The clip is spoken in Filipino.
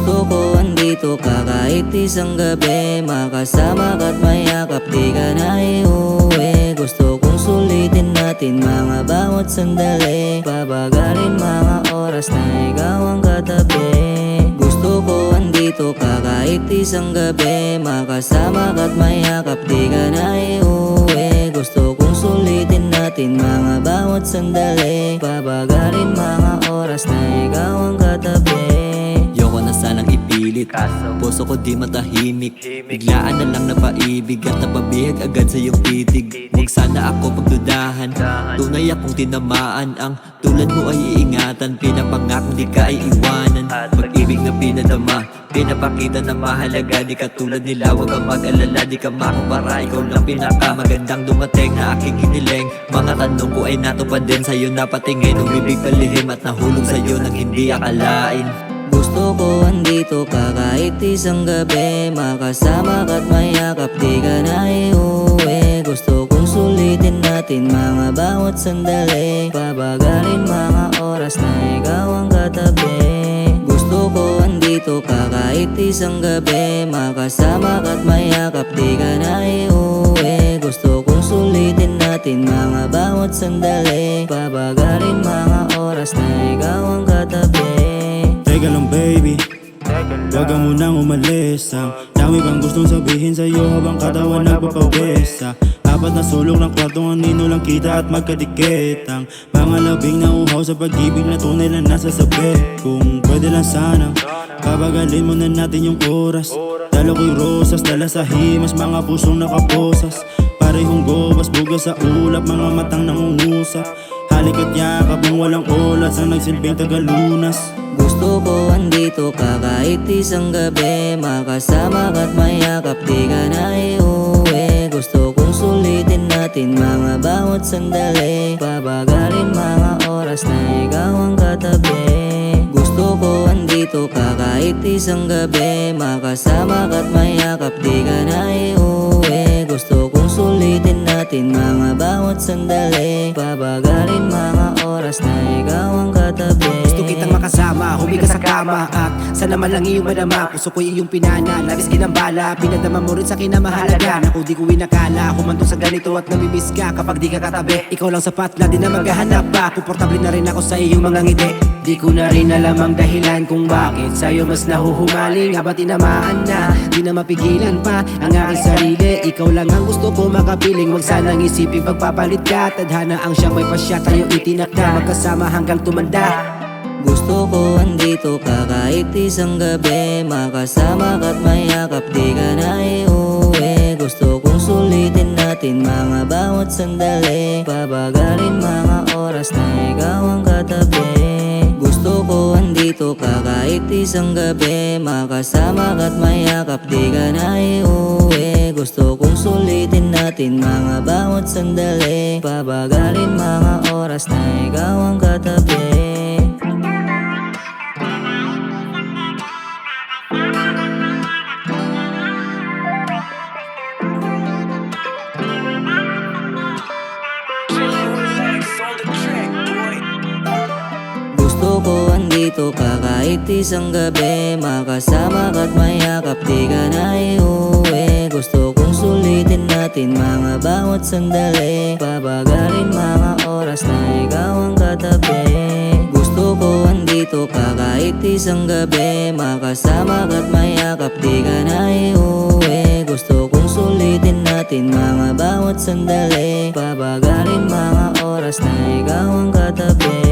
Gusto ko andito ka kahit isang gabi, makasama ka't mayakap, di ka na iuwi. Gusto kong sulitin natin mga bawat sandali, pabagalin mga oras na ikaw ang katabi. Gusto ko andito ka kahit isang gabi, makasama ka't mayakap, di ka na iuwi. Gusto kong sulitin natin mga bawat sandali, pabagalin mga oras na ikaw ang katabi. Yoko na sanang ipilit, puso ko di matahimik. Biglaan na lang napaibig at napabihag agad sa iyong titig. Huwag sana ako pagdudahan, tunay akong tinamaan. Ang tulad mo ay iingatan, pinapangakong di ka iiwanan. Pag-ibig na pinadama, pinapakita na mahalaga. Di ka tulad nila, huwag kang mag-alala, di ka makumpara. Ikaw lang pinakamagandang dumating na aking hiniling. Mga tanong ko ay natupad din, sa'yo napatingin. Umibig palihim at nahulog sa'yo nang hindi akalain. Gusto ko andito ka kahit isang gabi, makasama ka't mayakap, di ka na iuwi. Gusto kong sulitin natin mga bawat sandali, pabagalin mga oras na ikaw ang katabi. Gusto ko andito ka kahit isang gabi, makasama ka't mayakap, di ka na iuwi. Gusto kong sulitin natin mga bawat sandali, pabagalin mga oras na ikaw ang katabi. Teka lang baby, wag ka munang umalis. Ang dami kang gustong sabihin sa'yo habang katawan nagpapawesa. Apat na sulok ng kwartong anino lang kita at magkadikit. Ang mga labing na uhaw sa pag-ibig na tunay na nasa sabi. Kung pwede lang sana, pabagalin mo na natin yung oras. Dalo ko'y rosas, dala sa himas, mga pusong nakaposas. Parehong gobas, bugas sa ulap, mga matang nangungusap. Halik at yakap ng walang olas, ang nagsilbing tagalunas. Gusto ko andito ka kahit isang gabi, makasama ka't mayakap, di ka na iuwi. Gusto kong sulitin natin mga bawat sandali, pabagalin mga oras na ikaw ang katabi. Gusto ko andito ka kahit isang gabi, makasama ka't mayakap, di ka na iuwi. Gusto kong sulitin natin mga bawat sandali, pabagalin mga oras na ikaw ang katabi. Gusto kitang makasama, humiga sa kama at sana man lang iyong madama. Puso ko'y iyong pinana, labis ginambala. Pinadama mo rin sa kinamahalaga. Naku di ko inakala, humantong sa ganito at namimiss ka kapag di ka katabi. Ikaw lang sapat na di na maghahanap pa. Komportable na rin ako sa iyong mga ngiti. Di ko na rin alam ang dahilan kung bakit sa'yo mas nahuhumaling. Habat tinamaan na, di na mapigilan pa ang aking sarili. Ikaw lang ang gusto ko makapiling. Huwag sanang isipin pagpapalit ka. Tadhana ang siya may pasya, tayo itinakda. Magkasama hanggang tumanda. Gusto ko andito ka kahit isang gabi, makasama ka't mayakap, di ka na iuwi. Gusto kong sulitin natin mga bawat sandali, pabagalin mga oras na ikaw ang katabi. Gusto ko andito ka kahit isang gabi, makasama ka't mayakap, di ka na iuwi. Gusto kong sulitin natin mga bawat sandali, pabagalin mga oras na ikaw ang katabi. Gusto ko andito ka kahit isang gabi, makasama ka't mayakap, di ka na iuwi. Gusto kong sulitin natin mga bawat sandali, pabagalin mga oras na ikaw ang katabi. Gusto ko andito ka kahit isang gabi, makasama ka't mayakap, di ka na iuwi. Gusto kong sulitin natin mga bawat sandali, pabagalin mga oras na ikaw ang katabi.